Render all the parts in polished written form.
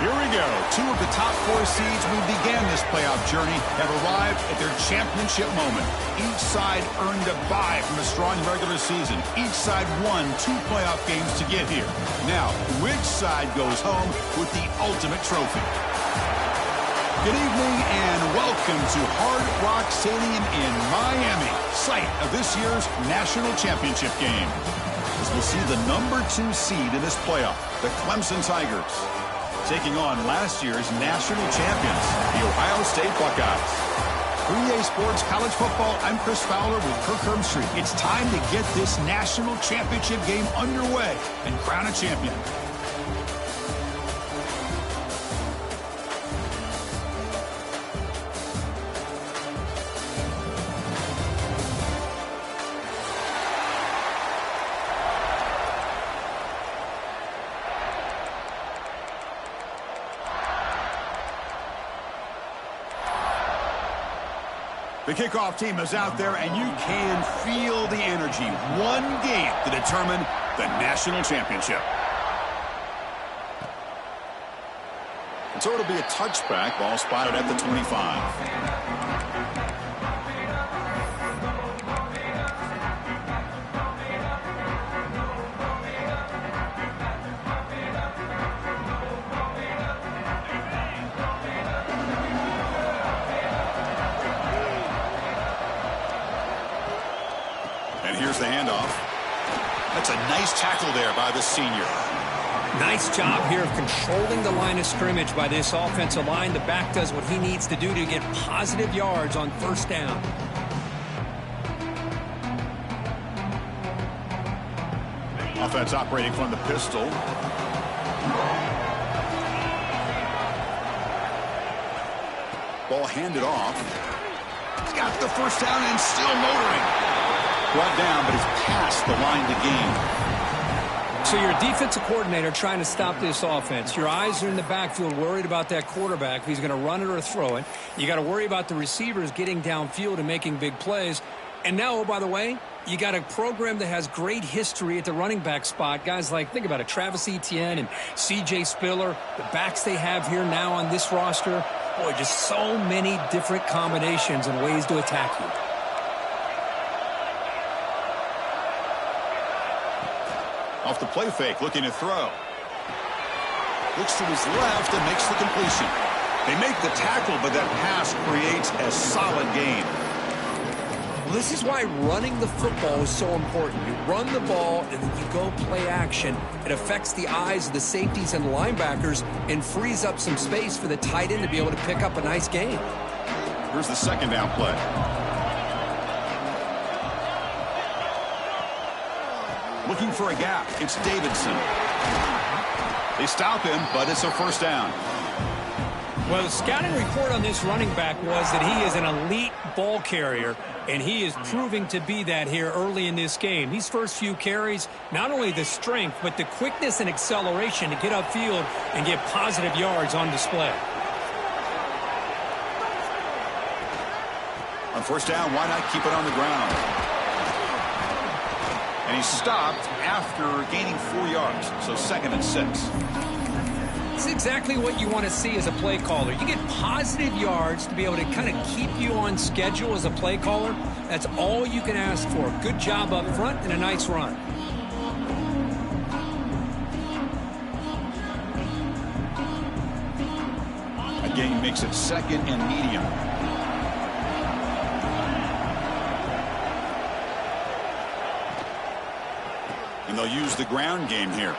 Here we go. Two of the top 4 seeds who began this playoff journey have arrived at their championship moment. Each side earned a bye from a strong regular season. Each side won 2 playoff games to get here. Now, which side goes home with the ultimate trophy? Good evening and welcome to Hard Rock Stadium in Miami, site of this year's national championship game. As we'll see the number 2 seed in this playoff, the Clemson Tigers, taking on last year's national champions, the Ohio State Buckeyes. 3A Sports College Football, I'm Chris Fowler with Kirk Herbstreit. It's time to get this national championship game underway and crown a champion. The kickoff team is out there, and you can feel the energy. One game to determine the national championship. And so it'll be a touchback. Ball spotted at the 25. Here's the handoff. That's a nice tackle there by the senior. Nice job here of controlling the line of scrimmage by this offensive line. The back does what he needs to do to get positive yards on first down. Offense operating from the pistol. Ball handed off. He's got the first down and still motoring. Brought down, but it's past the line to gain. So you're a defensive coordinator trying to stop this offense. Your eyes are in the backfield, worried about that quarterback, if he's going to run it or throw it. You got to worry about the receivers getting downfield and making big plays. And now, oh, by the way, you got a program that has great history at the running back spot. Guys like, think about it, Travis Etienne and C.J. Spiller, the backs they have here now on this roster. Boy, just so many different combinations and ways to attack you. Off the play fake, looking to throw. Looks to his left and makes the completion. They make the tackle, but that pass creates a solid gain. Well, this is why running the football is so important. You run the ball, and then you go play action. It affects the eyes of the safeties and linebackers and frees up some space for the tight end to be able to pick up a nice gain. Here's the second down play. Looking for a gap. It's Davidson. They stop him, but it's a first down. Well, the scouting report on this running back was that he is an elite ball carrier, and he is proving to be that here early in this game. These first few carries, not only the strength, but the quickness and acceleration to get upfield and get positive yards on display. On first down, why not keep it on the ground? And he stopped after gaining 4 yards, so 2nd and 6. It's exactly what you want to see as a play caller. You get positive yards to be able to kind of keep you on schedule as a play caller. That's all you can ask for. Good job up front and a nice run. A gain makes it 2nd and medium. And they'll use the ground game here.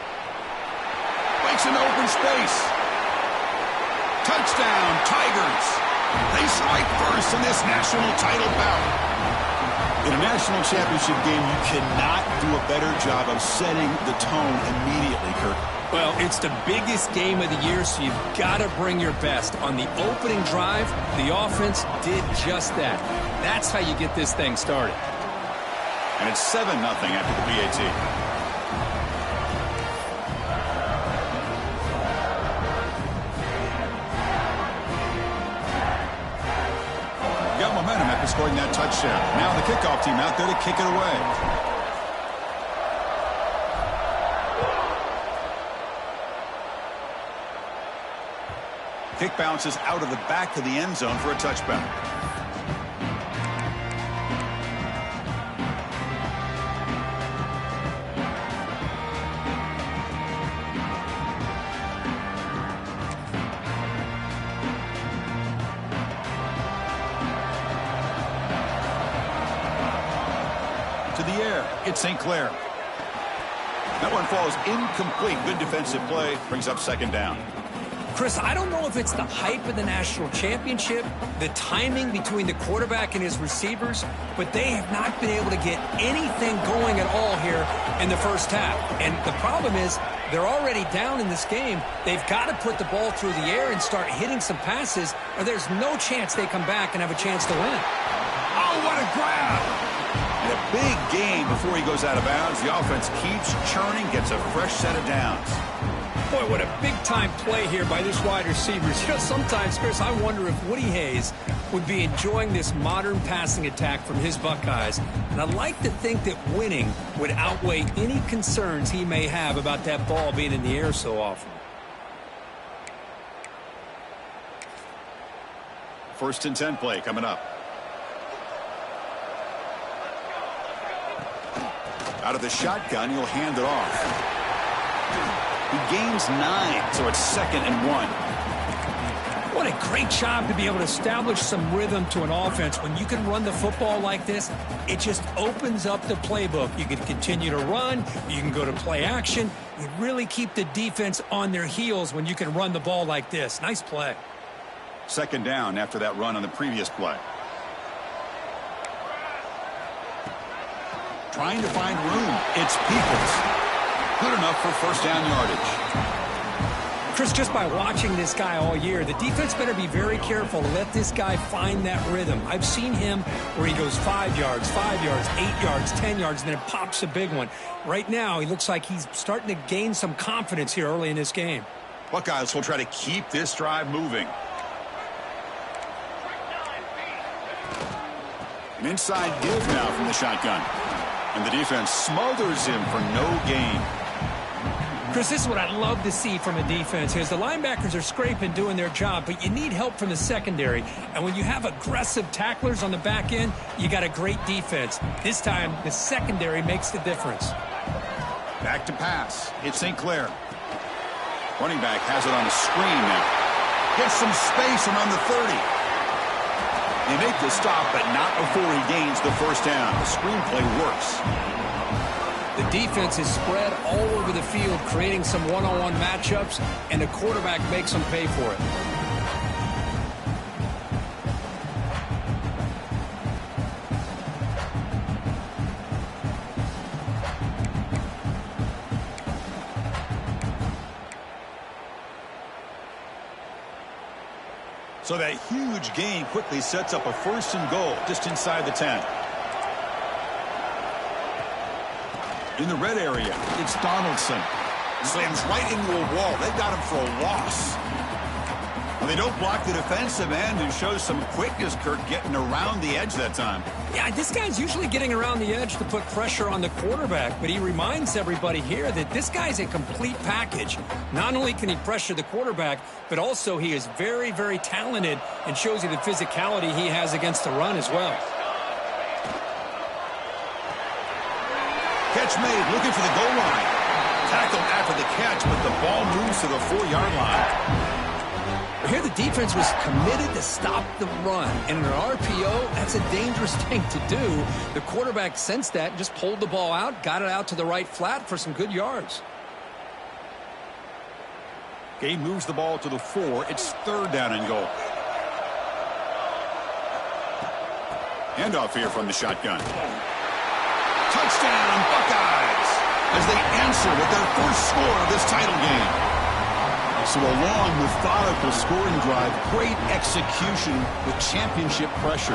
Breaks into open space. Touchdown, Tigers. They strike first in this national title bout. In a national championship game, you cannot do a better job of setting the tone immediately, Kirk. Well, it's the biggest game of the year, so you've got to bring your best. On the opening drive, the offense did just that. That's how you get this thing started. And it's 7-0 after the PAT. Got momentum after scoring that touchdown. Now the kickoff team out there to kick it away. Kick bounces out of the back of the end zone for a touchback. To the air, it's St. Clair. That one falls incomplete. Good defensive play. Brings up second down. Chris, I don't know if it's the hype of the national championship, the timing between the quarterback and his receivers, but they have not been able to get anything going at all here in the first half. And the problem is they're already down in this game. They've got to put the ball through the air and start hitting some passes, or there's no chance they come back and have a chance to win. Oh, what a grab! And a big game before he goes out of bounds. The offense keeps churning, gets a fresh set of downs. Boy, what a big-time play here by this wide receivers. You know, sometimes, Chris, I wonder if Woody Hayes would be enjoying this modern passing attack from his Buckeyes. And I'd like to think that winning would outweigh any concerns he may have about that ball being in the air so often. First and 10 play coming up. Out of the shotgun, he'll hand it off. He gains 9, so it's 2nd and 1. What a great job to be able to establish some rhythm to an offense. When you can run the football like this, it just opens up the playbook. You can continue to run. You can go to play action. You really keep the defense on their heels when you can run the ball like this. Nice play. Second down after that run on the previous play. Trying to find room. It's Peoples. Good enough for first down yardage. Chris, just by watching this guy all year, the defense better be very careful to let this guy find that rhythm. I've seen him where he goes 5 yards, 8 yards, 10 yards, and then it pops a big one. Right now, he looks like he's starting to gain some confidence here early in this game. Buckeyes will try to keep this drive moving. An inside give now from the shotgun. And the defense smothers him for no gain. Chris, this is what I love to see from a defense is the linebackers are scraping, doing their job, but you need help from the secondary. And when you have aggressive tacklers on the back end, you got a great defense. This time, the secondary makes the difference. Back to pass. It's St. Clair. Running back has it on a screen now. Gets some space around the 30. They make the stop, but not before he gains the first down. The screenplay works. The defense is spread all over the field, creating some one-on-one matchups, and the quarterback makes them pay for it. So that huge gain quickly sets up a first and goal just inside the 10. In the red area, it's Donaldson. Slams right into a wall. They've got him for a loss. Well, they don't block the defensive end and shows some quickness, Kirk, getting around the edge that time. Yeah, this guy's usually getting around the edge to put pressure on the quarterback, but he reminds everybody here that this guy's a complete package. Not only can he pressure the quarterback, but also he is very, very talented and shows you the physicality he has against the run as well. Catch made, looking for the goal line. Tackled after the catch, but the ball moves to the 4-yard line. Here the defense was committed to stop the run. And in an RPO, that's a dangerous thing to do. The quarterback sensed that and just pulled the ball out, got it out to the right flat for some good yards. Game moves the ball to the 4. It's 3rd down and goal. Handoff here from the shotgun. Touchdown, Buckeyes, as they answer with their first score of this title game. So a long, methodical scoring drive, great execution with championship pressure.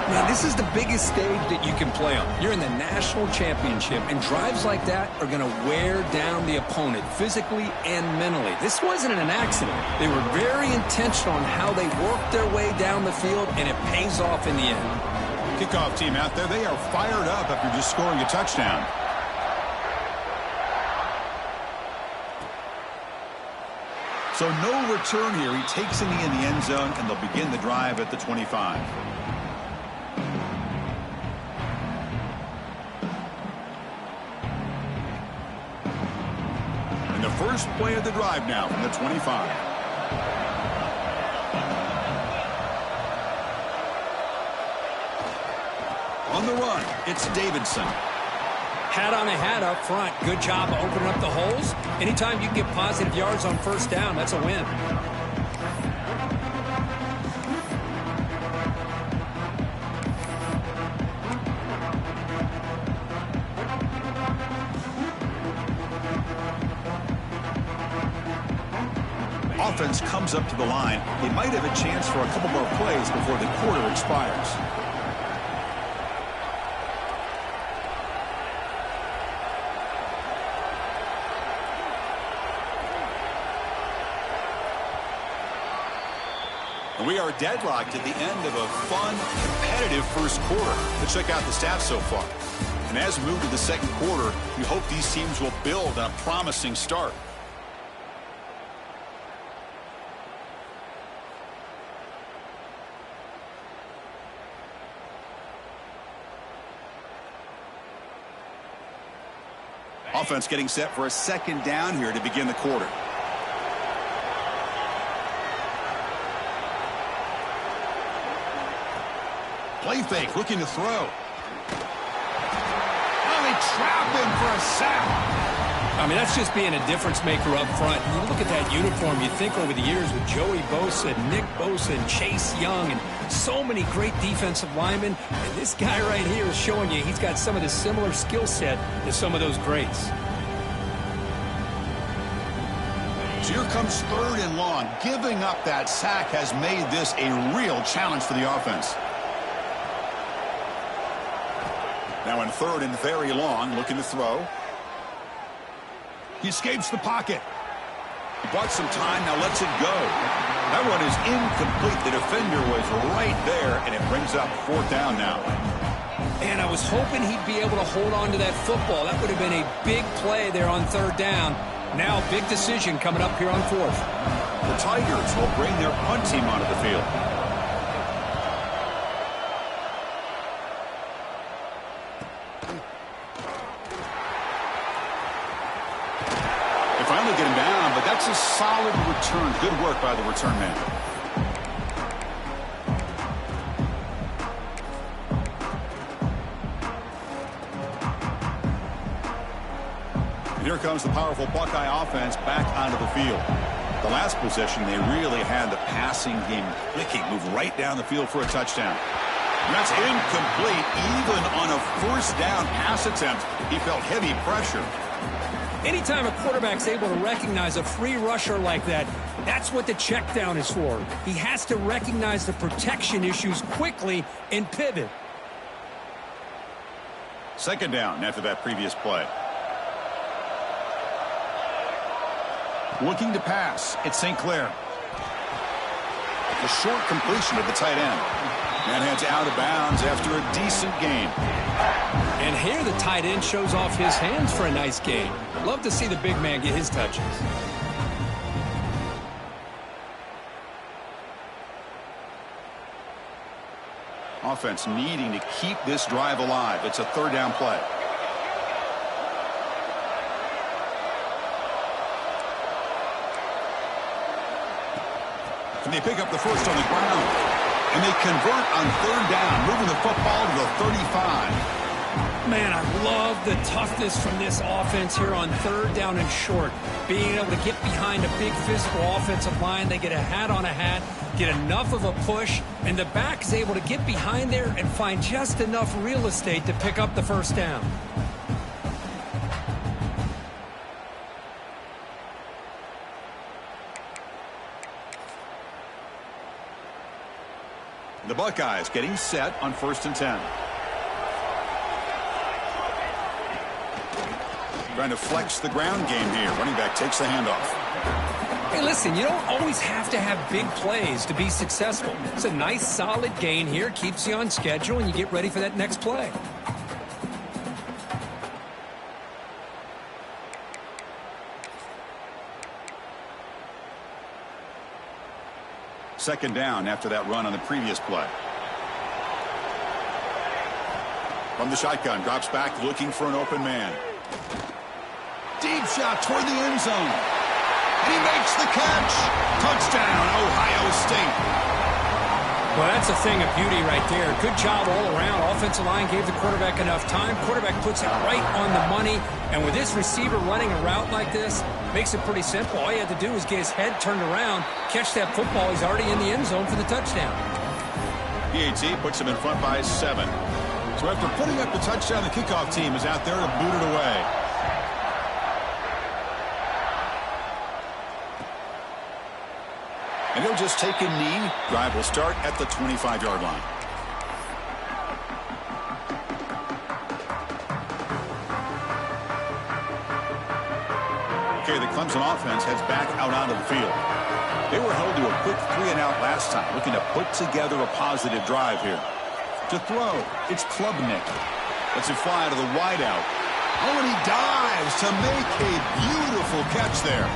Man, this is the biggest stage that you can play on. You're in the national championship, and drives like that are going to wear down the opponent physically and mentally. This wasn't an accident. They were very intentional on how they worked their way down the field, and it pays off in the end. Kickoff team out there, they are fired up after just scoring a touchdown. So no return here. He takes it in the end zone, and they'll begin the drive at the 25. And the first play of the drive now from the 25. On the run, it's Davidson. Hat on a hat up front. Good job of opening up the holes. Anytime you can get positive yards on first down, that's a win. Offense comes up to the line. They might have a chance for a couple more plays before the quarter expires. We are deadlocked at the end of a fun, competitive first quarter. Let's check out the stats so far. And as we move to the second quarter, we hope these teams will build on a promising start. Offense getting set for a second down here to begin the quarter. Play fake, looking to throw. Oh, they trap him for a sack. I mean, that's just being a difference maker up front. You look at that uniform, you think over the years with Joey Bosa, Nick Bosa, and Chase Young, and so many great defensive linemen. And this guy right here is showing you he's got some of the similar skill set as some of those greats. So here comes third and long. Giving up that sack has made this a real challenge for the offense. Now in third and very long, looking to throw. He escapes the pocket. He bought some time, now lets it go. That one is incomplete. The defender was right there, and it brings up fourth down now. And I was hoping he'd be able to hold on to that football. That would have been a big play there on third down. Now big decision coming up here on fourth. The Tigers will bring their punt team onto the field. Finally get him down, but that's a solid return. Good work by the return man. And here comes the powerful Buckeye offense back onto the field. The last possession, they really had the passing game clicking, move right down the field for a touchdown. And that's incomplete, even on a first down pass attempt. He felt heavy pressure. Anytime a quarterback's able to recognize a free rusher like that, that's what the check down is for. He has to recognize the protection issues quickly and pivot. Second down after that previous play. Looking to pass, it's St. Clair. The short completion of the tight end. That heads out of bounds after a decent gain. And here the tight end shows off his hands for a nice gain. Love to see the big man get his touches. Offense needing to keep this drive alive. It's a third down play. And they pick up the first on the ground. And they convert on third down, moving the football to the 35. Man, I love the toughness from this offense here on third down and short. Being able to get behind a big physical offensive line. They get a hat on a hat, get enough of a push, and the back is able to get behind there and find just enough real estate to pick up the first down. The Buckeyes getting set on 1st and 10. Trying to flex the ground game here. Running back takes the handoff. Hey, listen, you don't always have to have big plays to be successful. It's a nice, solid gain here. Keeps you on schedule, and you get ready for that next play. Second down after that run on the previous play. From the shotgun, drops back looking for an open man. Deep shot toward the end zone. And he makes the catch. Touchdown, Ohio State. Well, that's a thing of beauty right there. Good job all around. Offensive line gave the quarterback enough time. Quarterback puts it right on the money. And with this receiver running a route like this, makes it pretty simple. All you had to do was get his head turned around, catch that football. He's already in the end zone for the touchdown. PAT puts him in front by 7. So after putting up the touchdown, the kickoff team is out there to boot it away. And he'll just take a knee. Drive will start at the 25-yard line. Okay, the Clemson offense heads back out onto the field. They were held to a quick 3-and-out last time, looking to put together a positive drive here. To throw, it's Klubnik. Lets it fly to the wideout. Oh, and he dives to make a beautiful catch there.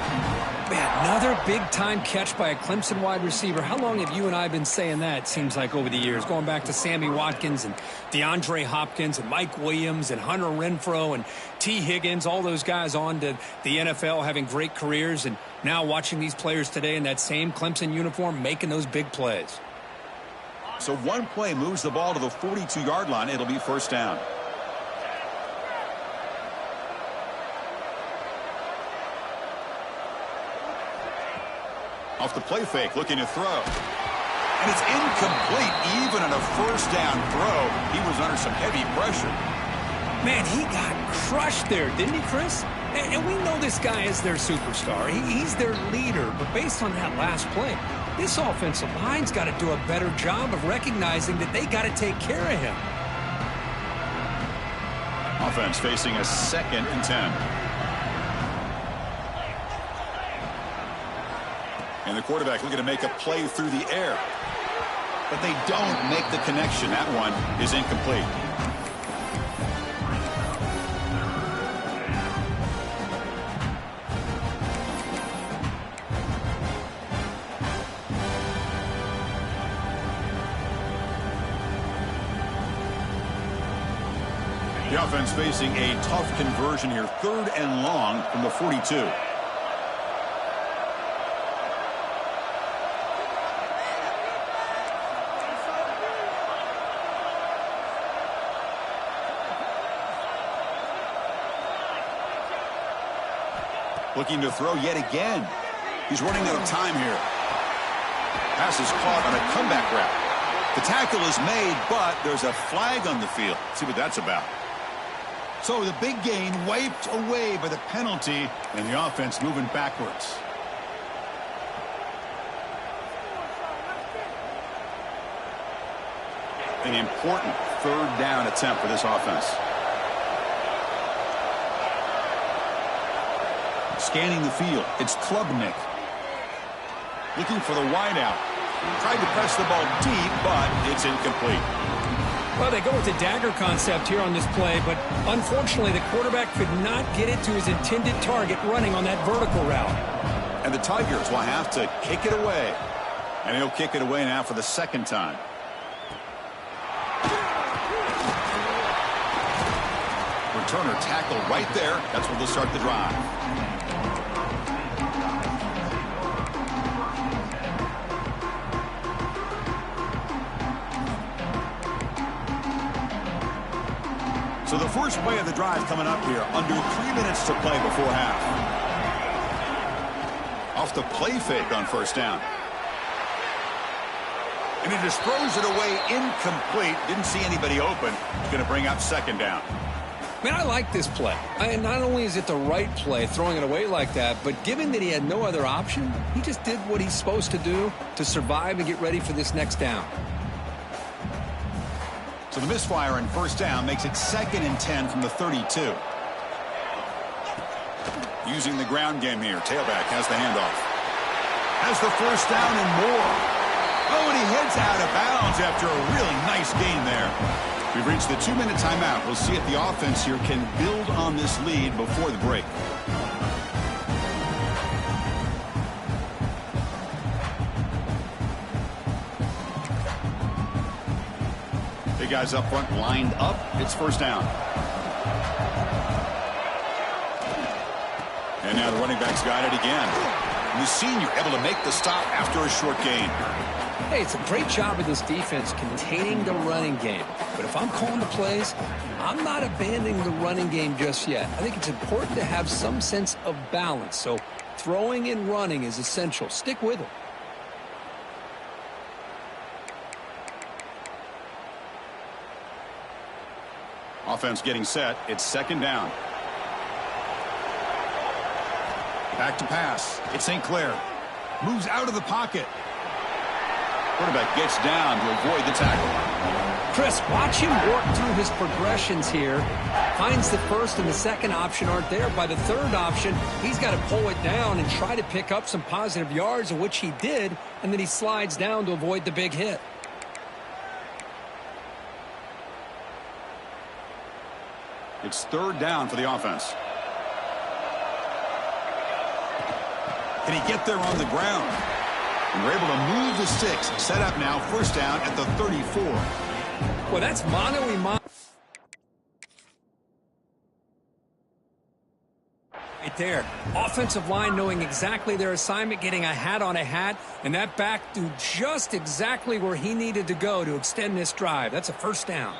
Man, another big-time catch by a Clemson wide receiver. How long have you and I been saying that, seems like, over the years? Going back to Sammy Watkins and DeAndre Hopkins and Mike Williams and Hunter Renfrow and T. Higgins, all those guys on to the NFL having great careers, and now watching these players today in that same Clemson uniform making those big plays. So one play moves the ball to the 42-yard line. It'll be first down. Off the play fake, looking to throw. And it's incomplete, even on a first down throw. He was under some heavy pressure. Man, he got crushed there, didn't he, Chris? And we know this guy is their superstar. He's their leader. But based on that last play, this offensive line's got to do a better job of recognizing that they got to take care of him. Offense facing a 2nd and 10. And the quarterback looking to make a play through the air. But they don't make the connection. That one is incomplete. The offense facing a tough conversion here. 3rd and long from the 42. Looking to throw yet again. He's running out of time here. Pass is caught on a comeback route. The tackle is made, but there's a flag on the field. See what that's about. So the big gain wiped away by the penalty, and the offense moving backwards. An important 3rd down attempt for this offense. Scanning the field, it's Klubnik. Looking for the wideout. Tried to press the ball deep, but it's incomplete. Well, they go with the dagger concept here on this play, but unfortunately the quarterback could not get it to his intended target running on that vertical route. And the Tigers will have to kick it away. And he'll kick it away now for the 2nd time. Returner tackle right there. That's where they'll start the drive. So the first play of the drive coming up here. Under 3 minutes to play before half. Off the play fake on first down. And he just throws it away incomplete. Didn't see anybody open. Going to bring up 2nd down. Man, I like this play. And not only is it the right play, throwing it away like that, but given that he had no other option, he just did what he's supposed to do to survive and get ready for this next down. So the misfire on first down makes it 2nd and 10 from the 32. Using the ground game here. Tailback has the handoff. Has the first down and more. Oh, and he heads out of bounds after a really nice gain there. We've reached the 2-minute timeout. We'll see if the offense here can build on this lead before the break. Three guys up front lined up. It's first down. And now the running back's got it again. And the senior able to make the stop after a short gain. Hey, it's a great job of this defense containing the running game. But if I'm calling the plays, I'm not abandoning the running game just yet. I think it's important to have some sense of balance. So throwing and running is essential. Stick with it. Offense getting set. It's second down. Back to pass. It's St. Clair. Moves out of the pocket. Quarterback gets down to avoid the tackle. Chris, watch him work through his progressions here. Finds the first and the second option aren't there. By the third option, he's got to pull it down and try to pick up some positive yards, of which he did, and then he slides down to avoid the big hit. It's third down for the offense. Can he get there on the ground? And we're able to move the sticks. Set up now, first down at the 34. Well, that's mano-a-mano. Right there. Offensive line knowing exactly their assignment, getting a hat on a hat, and that back to just exactly where he needed to go to extend this drive. That's a first down.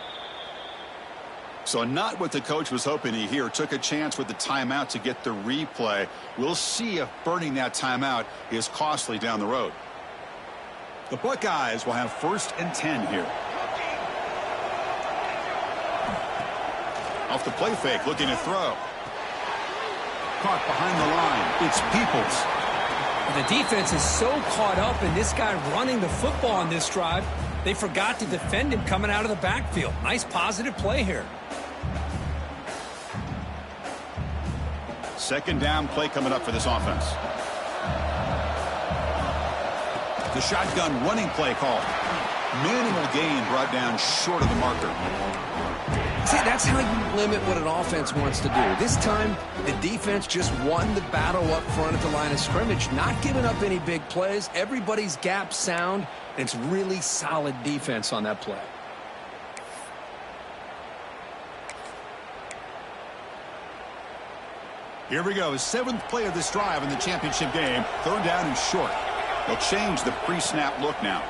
So not what the coach was hoping to hear. Took a chance with the timeout to get the replay. We'll see if burning that timeout is costly down the road. The Buckeyes will have first and 10 here. Off the play fake, looking to throw. Caught behind the line. It's Peoples. The defense is so caught up in this guy running the football on this drive, they forgot to defend him coming out of the backfield. Nice positive play here. Second down play coming up for this offense. The shotgun running play call. Minimal gain brought down short of the marker. See, that's how you limit what an offense wants to do. This time, the defense just won the battle up front at the line of scrimmage, not giving up any big plays. Everybody's gap sound, and it's really solid defense on that play. Here we go. Seventh play of this drive in the championship game. Third down and short. They'll change the pre-snap look now.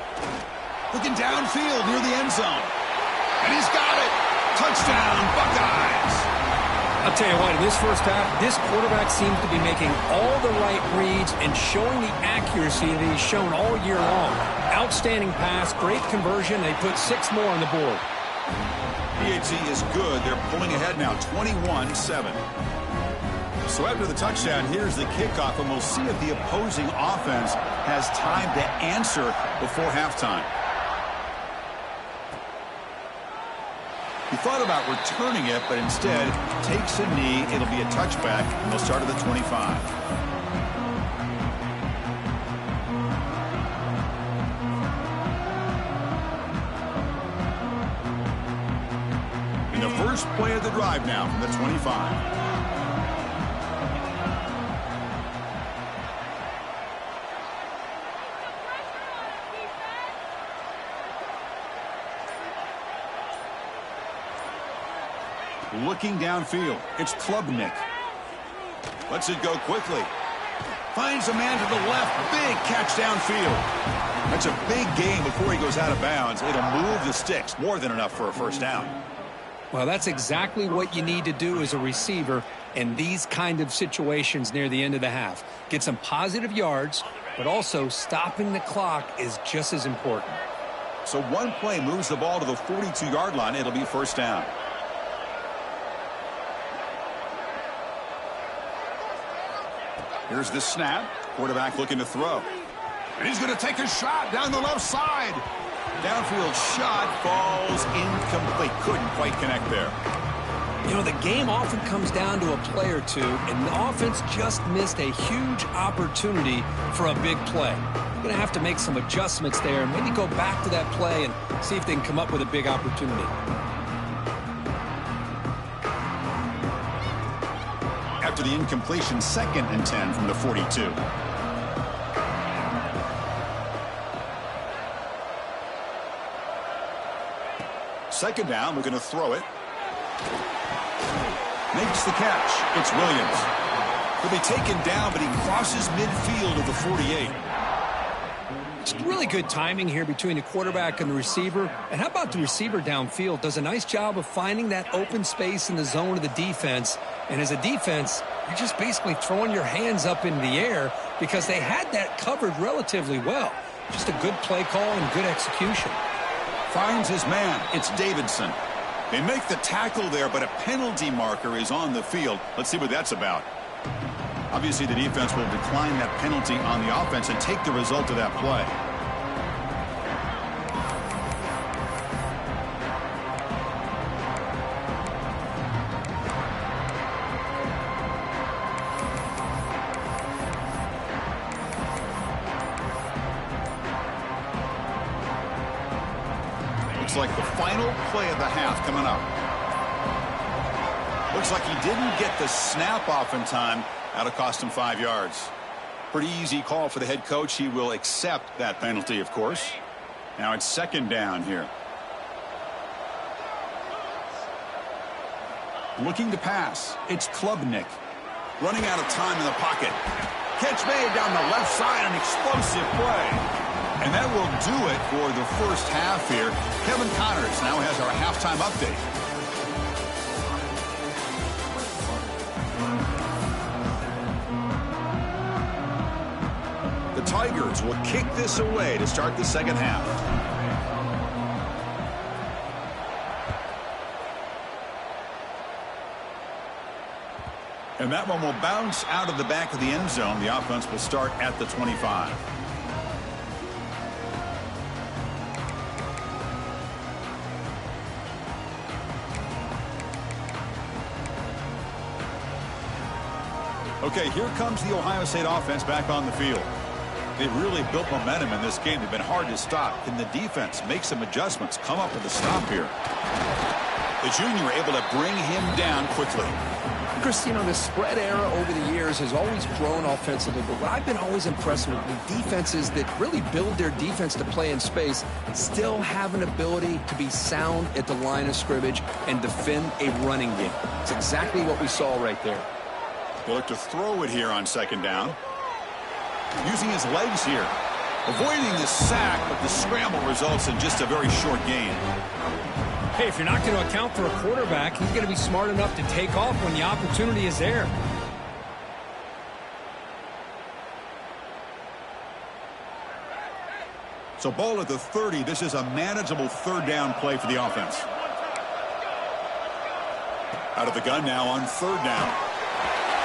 Looking downfield near the end zone. And he's got it. Touchdown, Buckeyes. I'll tell you what, in this first half, this quarterback seems to be making all the right reads and showing the accuracy that he's shown all year long. Outstanding pass, great conversion. They put 6 more on the board. PAT is good. They're pulling ahead now, 21-7. So after the touchdown, here's the kickoff, and we'll see if the opposing offense has time to answer before halftime. He thought about returning it, but instead takes a knee. It'll be a touchback, and they'll start at the 25. In the first play of the drive now from the 25. Looking downfield, it's Klubnik. Lets it go quickly. Finds a man to the left. Big catch downfield. That's a big gain before he goes out of bounds. It'll move the sticks. More than enough for a first down. Well, that's exactly what you need to do as a receiver in these kind of situations near the end of the half. Get some positive yards, but also stopping the clock is just as important. So one play moves the ball to the 42-yard line. It'll be first down. Here's the snap. Quarterback looking to throw. And he's going to take a shot down the left side. Downfield shot falls incomplete. Couldn't quite connect there. You know, the game often comes down to a play or two, and the offense just missed a huge opportunity for a big play. You're going to have to make some adjustments there and maybe go back to that play and see if they can come up with a big opportunity. After the incompletion, second and 10 from the 42. second down, looking to throw it. Makes the catch. It's Williams. He'll be taken down, but he crosses midfield of the 48. It's really good timing here between the quarterback and the receiver. And how about the receiver downfield? Does a nice job of finding that open space in the zone of the defense. And as a defense, you're just basically throwing your hands up in the air because they had that covered relatively well. Just a good play call and good execution. Finds his man. It's Davidson. They make the tackle there, but a penalty marker is on the field. Let's see what that's about. Obviously, the defense will decline that penalty on the offense and take the result of that play. Looks like the final play of the half coming up. Looks like he didn't get the snap off in time. That'll cost him 5 yards. Pretty easy call for the head coach. He will accept that penalty, of course. Now it's second down here. Looking to pass. It's Klubnik. Running out of time in the pocket. Catch made down the left side. An explosive play. And that will do it for the first half here. Kevin Connors now has our halftime update. The Tigers will kick this away to start the second half. And that one will bounce out of the back of the end zone. The offense will start at the 25. Okay, here comes the Ohio State offense back on the field. They've really built momentum in this game. They've been hard to stop. Can the defense make some adjustments, come up with a stop here? The junior able to bring him down quickly. Chris, you know, the spread era over the years has always grown offensively, but what I've been always impressed with the defenses that really build their defense to play in space still have an ability to be sound at the line of scrimmage and defend a running game. It's exactly what we saw right there. He'll look to throw it here on second down. Using his legs here. Avoiding the sack, but the scramble results in just a very short gain. Hey, if you're not going to account for a quarterback, he's going to be smart enough to take off when the opportunity is there. So ball at the 30. This is a manageable third down play for the offense. Out of the gun now on third down.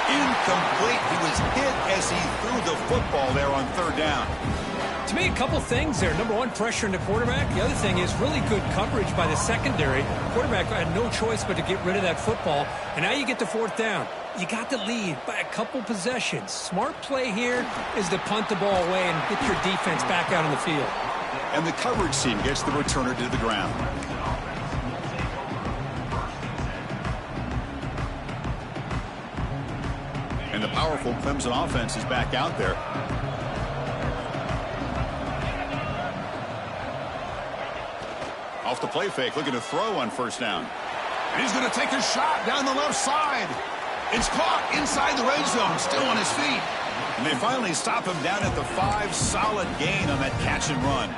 Incomplete. He was hit as he threw the football there on third down. To me, a couple things there. Number one, pressure in the quarterback. The other thing is really good coverage by the secondary. Quarterback had no choice but to get rid of that football. And now you get to fourth down. You got the lead by a couple possessions. Smart play here is to punt the ball away and get your defense back out on the field. And the coverage team gets the returner to the ground. And the powerful Clemson offense is back out there. Off the play fake, looking to throw on first down. And he's going to take a shot down the left side. It's caught inside the red zone, still on his feet. And they finally stop him down at the 5. Solid gain on that catch and run.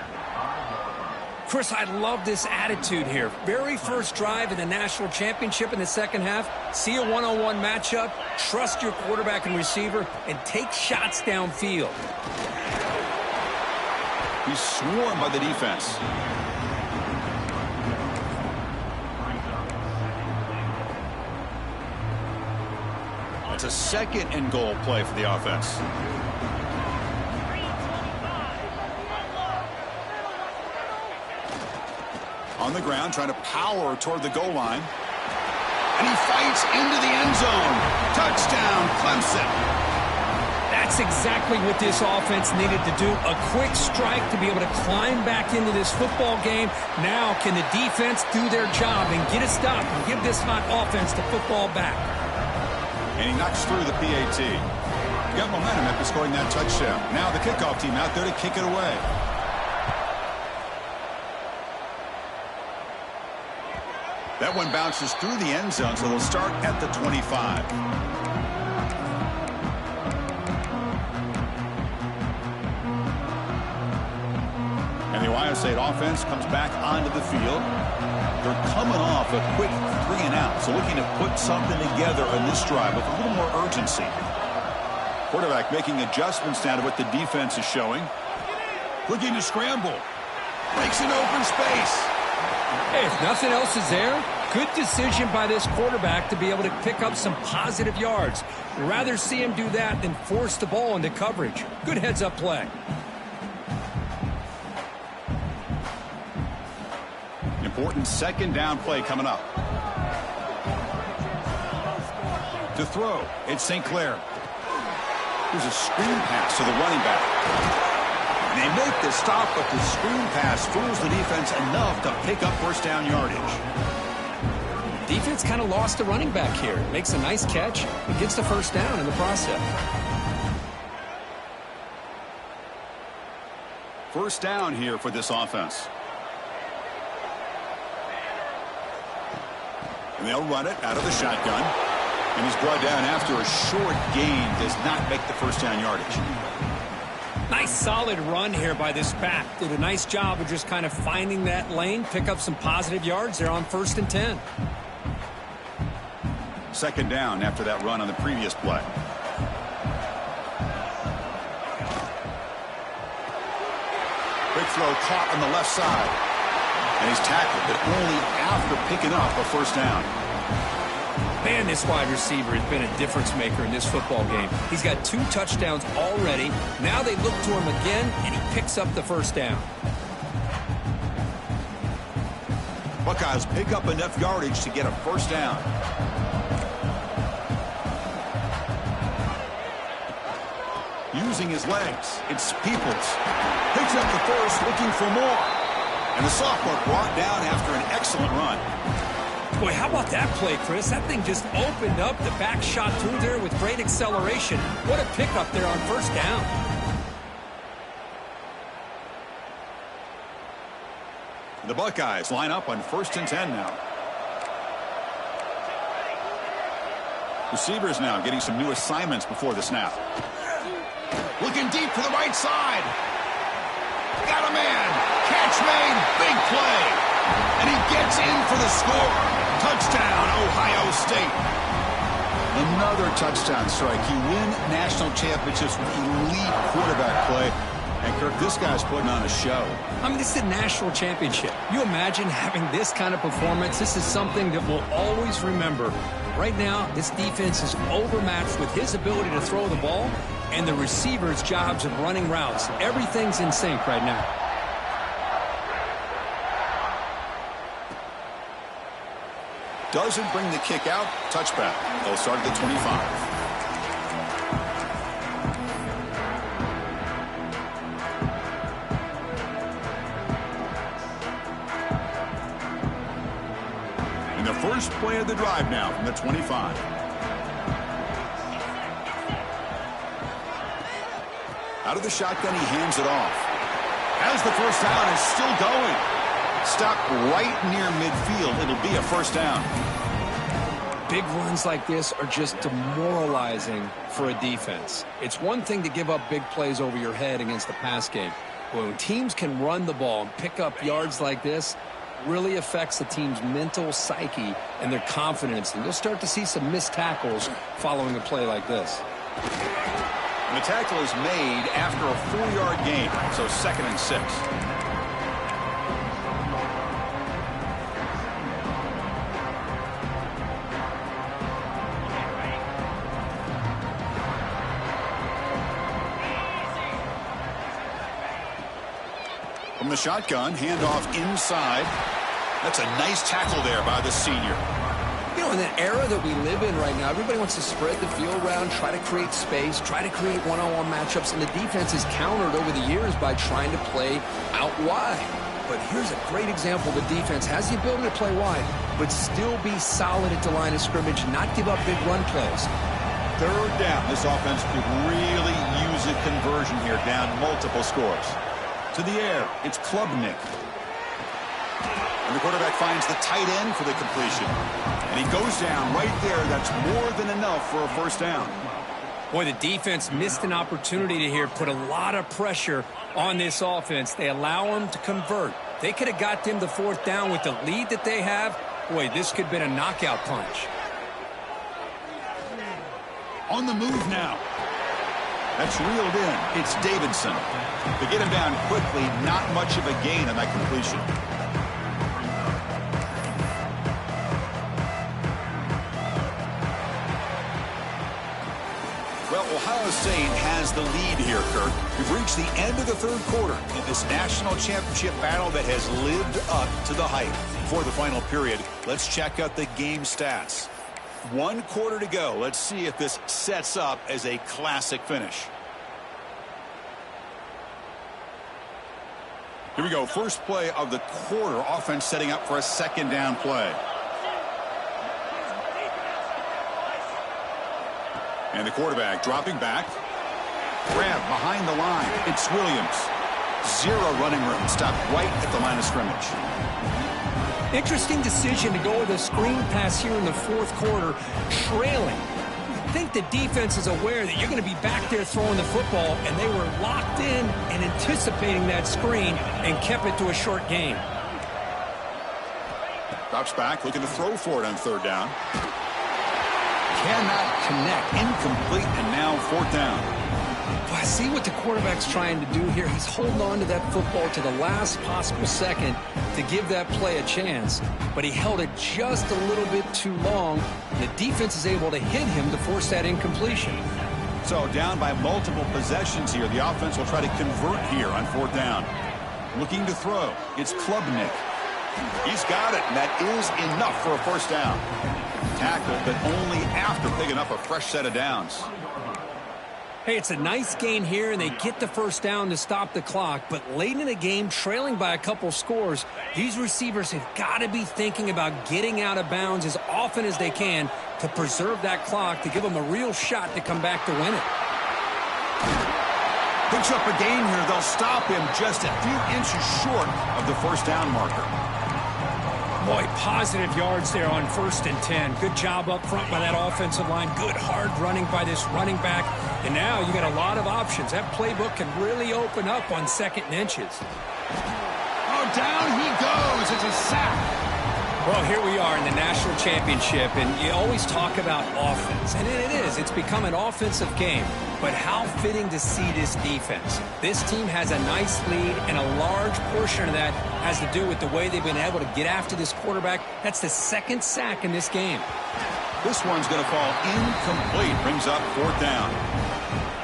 Chris, I love this attitude here. Very first drive in the national championship in the second half. See a one-on-one matchup, trust your quarterback and receiver, and take shots downfield. He's swarmed by the defense. It's a second and goal play for the offense. On the ground, trying to power toward the goal line. And he fights into the end zone. Touchdown, Clemson. That's exactly what this offense needed to do. A quick strike to be able to climb back into this football game. Now can the defense do their job and get a stop and give this hot offense the football back? And he knocks through the PAT. He got momentum after scoring that touchdown. Now the kickoff team out there to kick it away. That one bounces through the end zone, so they'll start at the 25. And the Ohio State offense comes back onto the field. They're coming off a quick 3-and-out, so looking to put something together on this drive with a little more urgency. Quarterback making adjustments now to what the defense is showing. Looking to scramble. Breaks an open space. Hey, if nothing else is there, good decision by this quarterback to be able to pick up some positive yards. Rather see him do that than force the ball into coverage. Good heads-up play. Important second down play coming up. To throw, it's St. Clair. There's a screen pass to the running back. They make the stop, but the screen pass fools the defense enough to pick up first down yardage. Defense kind of lost the running back here. Makes a nice catch and gets the first down in the process. First down here for this offense. And they'll run it out of the shotgun. And he's brought down after a short gain. Does not make the first down yardage. Nice solid run here by this back. Did a nice job of just kind of finding that lane, pick up some positive yards there on 1st and 10. Second down after that run on the previous play. Quick throw caught on the left side. And he's tackled, but only after picking up a first down. Man, this wide receiver has been a difference maker in this football game. He's got 2 touchdowns already. Now they look to him again, and he picks up the first down. Buckeyes pick up enough yardage to get a first down. Using his legs, it's Peoples. Picks up the first, looking for more. And the sophomore brought down after an excellent run. Boy, how about that play, Chris? That thing just opened up. The back shot through there with great acceleration. What a pickup there on first down. The Buckeyes line up on 1st and 10 now. Receivers now getting some new assignments before the snap. Looking deep to the right side. Got a man. Catch made. Big play. And he gets in for the score. Touchdown, Ohio State. Another touchdown strike. You win national championships with elite quarterback play. And, Kirk, this guy's putting on a show. I mean, this is a national championship. You imagine having this kind of performance? This is something that we'll always remember. Right now, this defense is overmatched with his ability to throw the ball and the receivers' jobs of running routes. Everything's in sync right now. Doesn't bring the kick out. Touchback. They'll start at the 25. And the first play of the drive now from the 25. Out of the shotgun, he hands it off. Has the first down and still going. Stopped right near midfield. It'll be a first down. Big runs like this are just demoralizing for a defense. It's one thing to give up big plays over your head against the pass game. But when teams can run the ball and pick up yards like this, really affects the team's mental psyche and their confidence. And you'll start to see some missed tackles following a play like this. And the tackle is made after a 4-yard gain, so 2nd and 6. From the shotgun, handoff inside. That's a nice tackle there by the senior. You know, in the era that we live in right now, everybody wants to spread the field around, try to create space, try to create one-on-one matchups, and the defense is countered over the years by trying to play out wide. But here's a great example. The defense has the ability to play wide, but still be solid at the line of scrimmage, not give up big run plays. 3rd down. This offense could really use a conversion here, down multiple scores. To the air, it's Klubnik. And the quarterback finds the tight end for the completion. And he goes down right there. That's more than enough for a first down. Boy, the defense missed an opportunity to here put a lot of pressure on this offense. They allow them to convert. They could have got them the fourth down with the lead that they have. Boy, this could have been a knockout punch. On the move now. That's reeled in. It's Davidson. To get him down quickly, not much of a gain on that completion. Well, Ohio State has the lead here, Kirk. We've reached the end of the third quarter in this national championship battle that has lived up to the hype. For the final period, let's check out the game stats. 1 quarter to go. Let's see if this sets up as a classic finish. Here we go. First play of the quarter. Offense setting up for a second down play. And the quarterback dropping back. Grab behind the line. It's Williams. 0 running room. Stopped right at the line of scrimmage. Interesting decision to go with a screen pass here in the fourth quarter, trailing. I think the defense is aware that you're going to be back there throwing the football, and they were locked in and anticipating that screen and kept it to a short gain. Drops back, looking to throw for it on third down. Cannot connect. Incomplete, and now fourth down. Well, I see what the quarterback's trying to do here. He's holding on to that football to the last possible second to give that play a chance, but he held it just a little bit too long. The defense is able to hit him to force that incompletion. So down by multiple possessions here. The offense will try to convert here on fourth down. Looking to throw. It's Klubnik. He's got it, and that is enough for a first down. Tackle, but only after picking up a fresh set of downs. Hey, it's a nice gain here, and they get the first down to stop the clock. But late in the game, trailing by a couple scores, these receivers have got to be thinking about getting out of bounds as often as they can to preserve that clock, to give them a real shot to come back to win it. Picks up a gain here. They'll stop him just a few inches short of the first down marker. Boy, positive yards there on 1st and 10. Good job up front by that offensive line. Good hard running by this running back. And now you got a lot of options. That playbook can really open up on 2nd and inches. Oh, down he goes. It's a sack. Well, here we are in the national championship, and you always talk about offense. And it is. It's become an offensive game. But how fitting to see this defense. This team has a nice lead, and a large portion of that has to do with the way they've been able to get after this quarterback. That's the 2nd sack in this game. This one's going to fall incomplete. Brings up fourth down.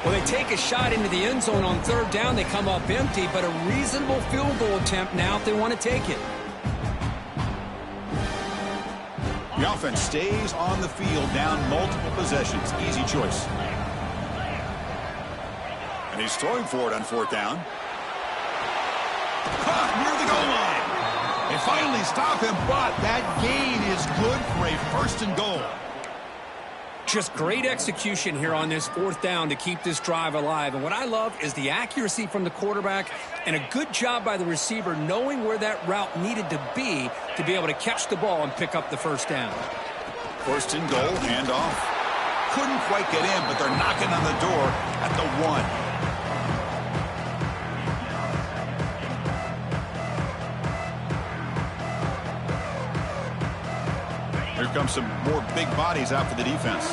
Well, they take a shot into the end zone on third down. They come up empty, but a reasonable field goal attempt now if they want to take it. The offense stays on the field, down multiple possessions. Easy choice. And he's throwing for it on fourth down. Near the goal line. They finally stop him, but that gain is good for a 1st and goal. Just great execution here on this fourth down to keep this drive alive. And what I love is the accuracy from the quarterback and a good job by the receiver knowing where that route needed to be able to catch the ball and pick up the first down. 1st and goal, handoff. Couldn't quite get in, but they're knocking on the door at the 1. Here comes some more big bodies out for the defense.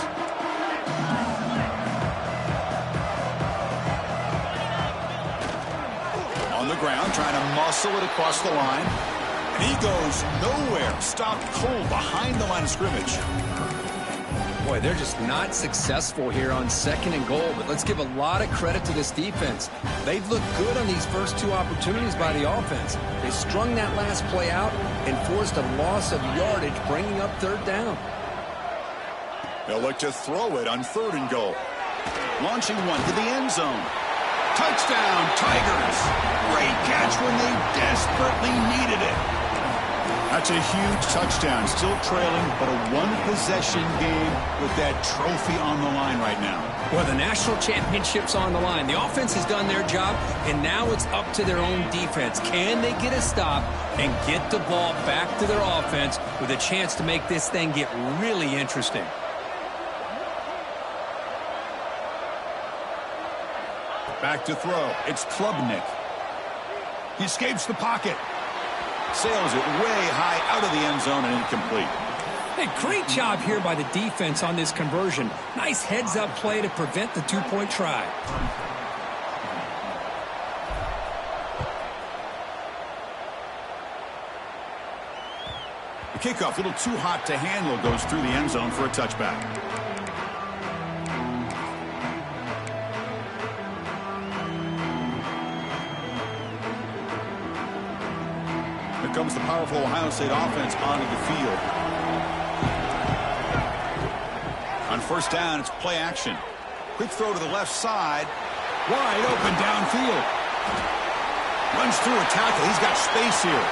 On the ground, trying to muscle it across the line. And he goes nowhere. Stopped cold behind the line of scrimmage. Boy, they're just not successful here on 2nd and goal, but let's give a lot of credit to this defense. They've looked good on these first 2 opportunities by the offense. They strung that last play out and forced a loss of yardage, bringing up third down. They'll look to throw it on 3rd and goal. Launching one to the end zone. Touchdown, Tigers. Great catch when they desperately needed it. That's a huge touchdown. Still trailing, but a one-possession game with that trophy on the line right now. Well, the national championship's on the line. The offense has done their job, and now it's up to their own defense. Can they get a stop and get the ball back to their offense with a chance to make this thing get really interesting? Back to throw. It's Klubnik. He escapes the pocket. Sails it way high out of the end zone and incomplete. Hey, great job here by the defense on this conversion. Nice heads-up play to prevent the two-point try. The kickoff, a little too hot to handle, goes through the end zone for a touchback. Here comes the powerful Ohio State offense onto the field. On first down, it's play action. Quick throw to the left side. Wide open downfield. Runs through a tackle. He's got space here.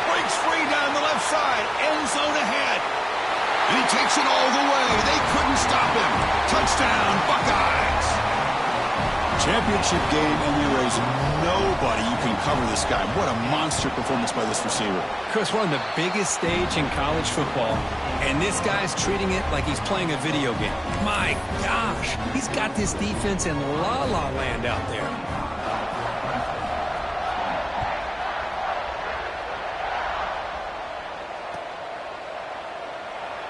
Breaks free down the left side. End zone ahead. And he takes it all the way. They couldn't stop him. Touchdown, Buckeyes. Championship game, and there is nobody you can cover this guy. What a monster performance by this receiver. Chris, we're on the biggest stage in college football, and this guy's treating it like he's playing a video game. My gosh, he's got this defense in la-la land out there.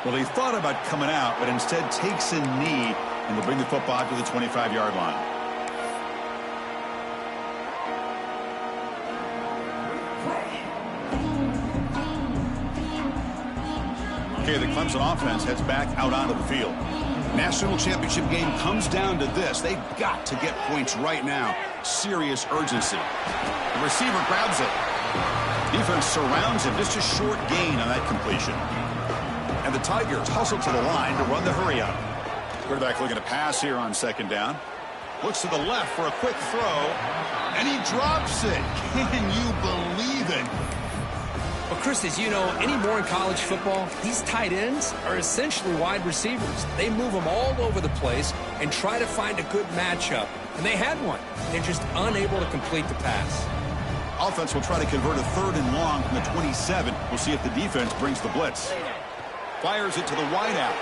Well, he thought about coming out, but instead takes a knee, and will bring the football to the 25-yard line. Okay, the Clemson offense heads back out onto the field. National championship game comes down to this. They've got to get points right now. Serious urgency. The receiver grabs it. Defense surrounds him. Just a short gain on that completion. And the Tigers hustle to the line to run the hurry up. Quarterback looking to pass here on second down. Looks to the left for a quick throw. And he drops it. Can you believe it? Well, Chris, as you know, anymore in college football, these tight ends are essentially wide receivers. They move them all over the place and try to find a good matchup. And they had one. They're just unable to complete the pass. Offense will try to convert a 3rd and long from the 27. We'll see if the defense brings the blitz. Fires it to the wideout.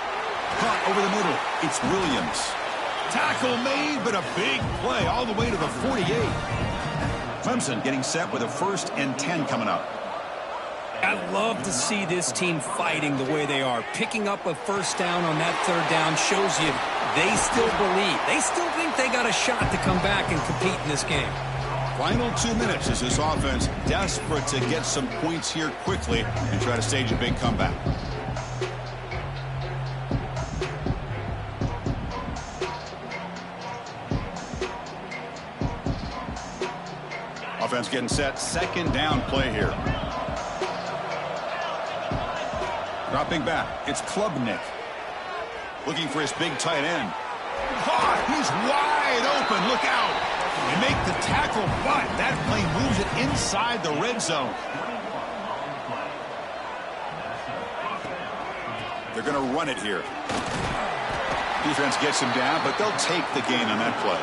Caught over the middle. It's Williams. Tackle made, but a big play all the way to the 48. Clemson getting set with a 1st and 10 coming up. I love to see this team fighting the way they are. Picking up a first down on that 3rd down shows you they still believe. They still think they got a shot to come back and compete in this game. Final 2 minutes as this offense desperate to get some points here quickly and try to stage a big comeback. Offense getting set. 2nd down play here. Dropping back, it's Klubnik. Looking for his big tight end. Caught! He's wide open. Look out! They make the tackle, but that play moves it inside the red zone. They're going to run it here. Defense gets him down, but they'll take the gain on that play.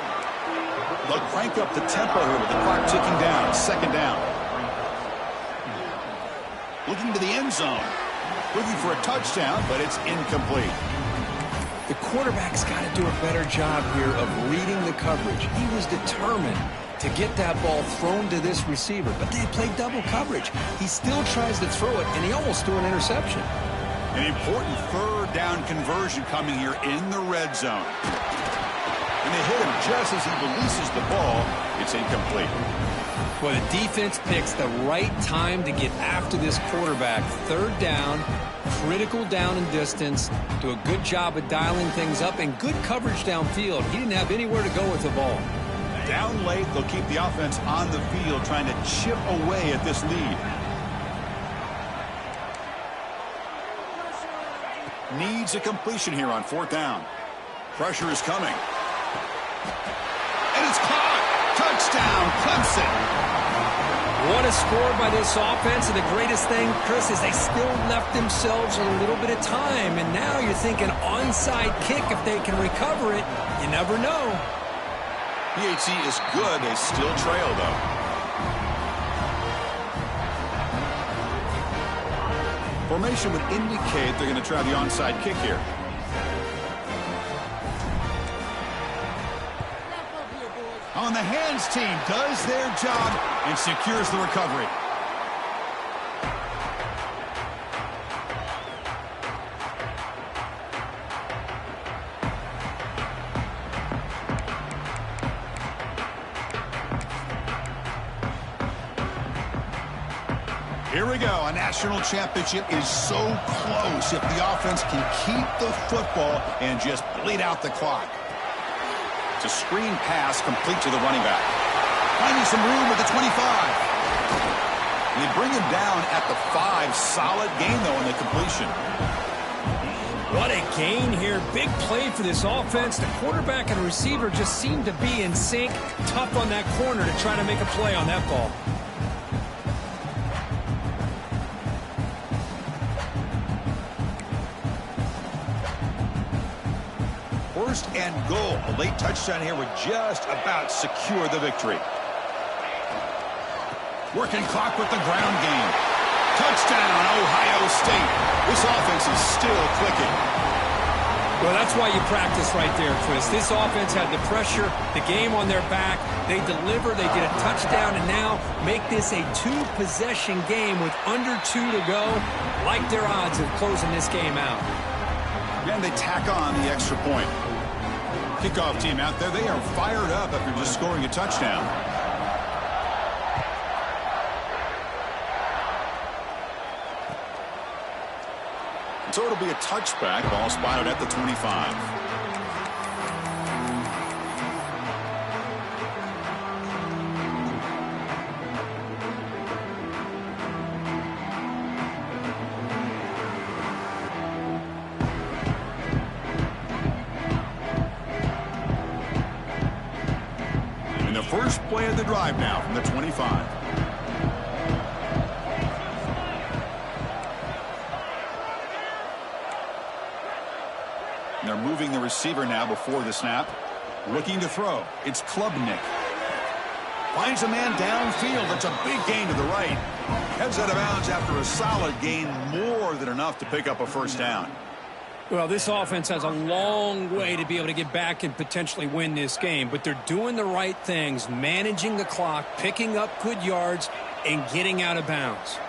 They'll crank up the tempo here with the clock ticking down. 2nd down. Looking to the end zone. Looking for a touchdown, but it's incomplete. The quarterback's got to do a better job here of reading the coverage. He was determined to get that ball thrown to this receiver, but they played double coverage. He still tries to throw it, and he almost threw an interception. An important 3rd down conversion coming here in the red zone. And they hit him just as he releases the ball. It's incomplete. Well, the defense picks the right time to get after this quarterback. 3rd down, critical down and distance. Do a good job of dialing things up and good coverage downfield. He didn't have anywhere to go with the ball. Down late, they'll keep the offense on the field trying to chip away at this lead. Needs a completion here on 4th down. Pressure is coming. And it's caught. Touchdown, Clemson. What a score by this offense, and the greatest thing, Chris, is they still left themselves a little bit of time, and now you're thinking onside kick if they can recover it. You never know. PAT is good. They still trail, though. Formation would indicate they're going to try the onside kick here. On the hands team does their job and secures the recovery. Here we go. A national championship is so close if the offense can keep the football and just bleed out the clock. It's a screen pass complete to the running back. Finding some room at the 25. And they bring him down at the 5. Solid gain, though, on the completion. What a gain here. Big play for this offense. The quarterback and receiver just seem to be in sync. Tough on that corner to try to make a play on that ball. First and goal. A late touchdown here would just about secure the victory. Working clock with the ground game. Touchdown, Ohio State. This offense is still clicking. Well, that's why you practice right there, Chris. This offense had the pressure, the game on their back. They deliver, they get a touchdown, and now make this a 2-possession game with under 2 to go. Like their odds of closing this game out. And they tack on the extra point. Kickoff team out there, they are fired up after just scoring a touchdown. So it'll be a touchback, ball spotted at the 25. And the first play of the drive now from the 25. They're moving the receiver now before the snap. Looking to throw. It's Klubnik. Finds a man downfield. It's a big gain to the right. Heads out of bounds after a solid gain. More than enough to pick up a first down. Well, this offense has a long way to be able to get back and potentially win this game. But they're doing the right things. Managing the clock. Picking up good yards. And getting out of bounds.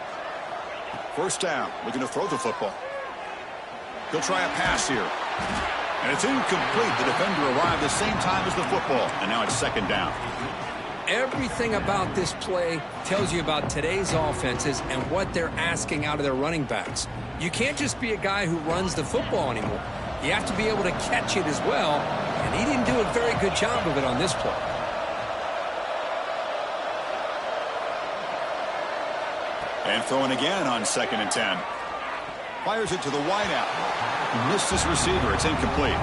First down. Looking to throw the football. He'll try a pass here. And it's incomplete. The defender arrived the same time as the football. And now it's second down. Everything about this play tells you about today's offenses and what they're asking out of their running backs. You can't just be a guy who runs the football anymore. You have to be able to catch it as well. And he didn't do a very good job of it on this play. And throwing again on 2nd and 10. Fires it to the wideout. Missed his receiver. It's incomplete.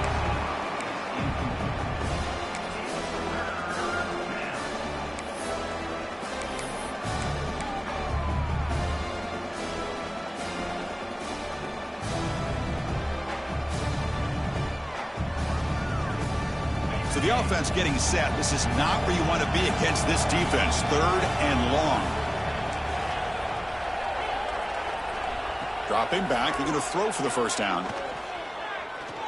So the offense getting set. This is not where you want to be against this defense. 3rd and long. Dropping back, they're going to throw for the first down.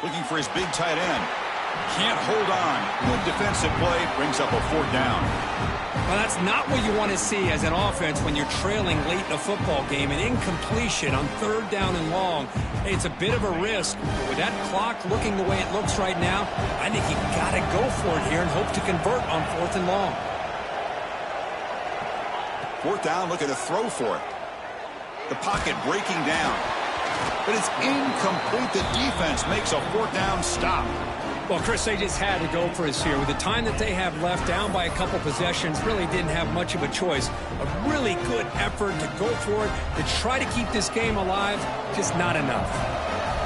Looking for his big tight end. Can't hold on. Good defensive play, brings up a 4th down. Well, that's not what you want to see as an offense when you're trailing late in a football game. An incompletion on 3rd down and long. Hey, it's a bit of a risk. But with that clock looking the way it looks right now, I think you got to go for it here and hope to convert on 4th and long. 4th down, looking to throw for it. The pocket breaking down. But it's incomplete. The defense makes a 4th down stop. Well, Chris, they just had to go for us here. With the time that they have left, down by a couple possessions, really didn't have much of a choice. A really good effort to go for it, to try to keep this game alive, just not enough.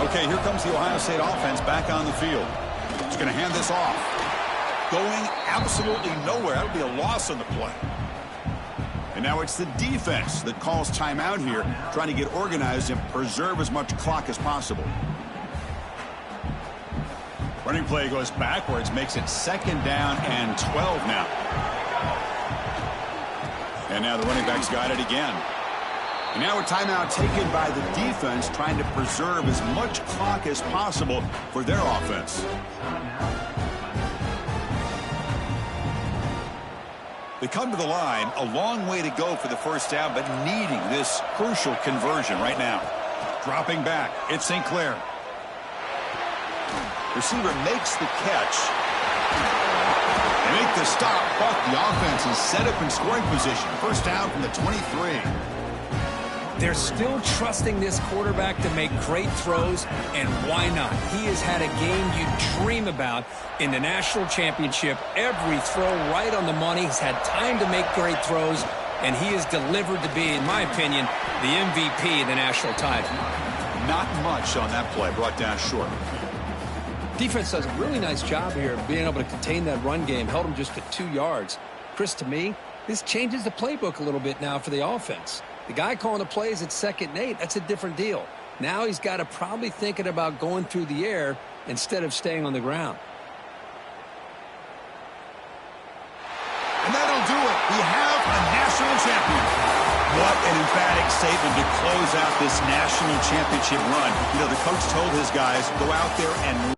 Okay, here comes the Ohio State offense back on the field. It's going to hand this off. Going absolutely nowhere. That would be a loss on the play. And now it's the defense that calls timeout here, trying to get organized and preserve as much clock as possible. Running play goes backwards, makes it 2nd down and 12 now. And now the running back's got it again. And now a timeout taken by the defense, trying to preserve as much clock as possible for their offense. They come to the line, a long way to go for the first down, but needing this crucial conversion right now. Dropping back, it's St. Clair. Receiver makes the catch. They make the stop, but the offense is set up in scoring position. First down from the 23. They're still trusting this quarterback to make great throws, and why not? He has had a game you dream about in the national championship. Every throw right on the money. He's had time to make great throws, and he is delivered to be, in my opinion, the MVP of the national title. Not much on that play, brought down short. Defense does a really nice job here of being able to contain that run game, held him just to 2 yards. Chris, to me, this changes the playbook a little bit now for the offense. The guy calling the plays at 2nd and 8, that's a different deal. Now he's got to probably thinking about going through the air instead of staying on the ground. And that'll do it. We have a national champion. What an emphatic statement to close out this national championship run. You know, the coach told his guys, go out there and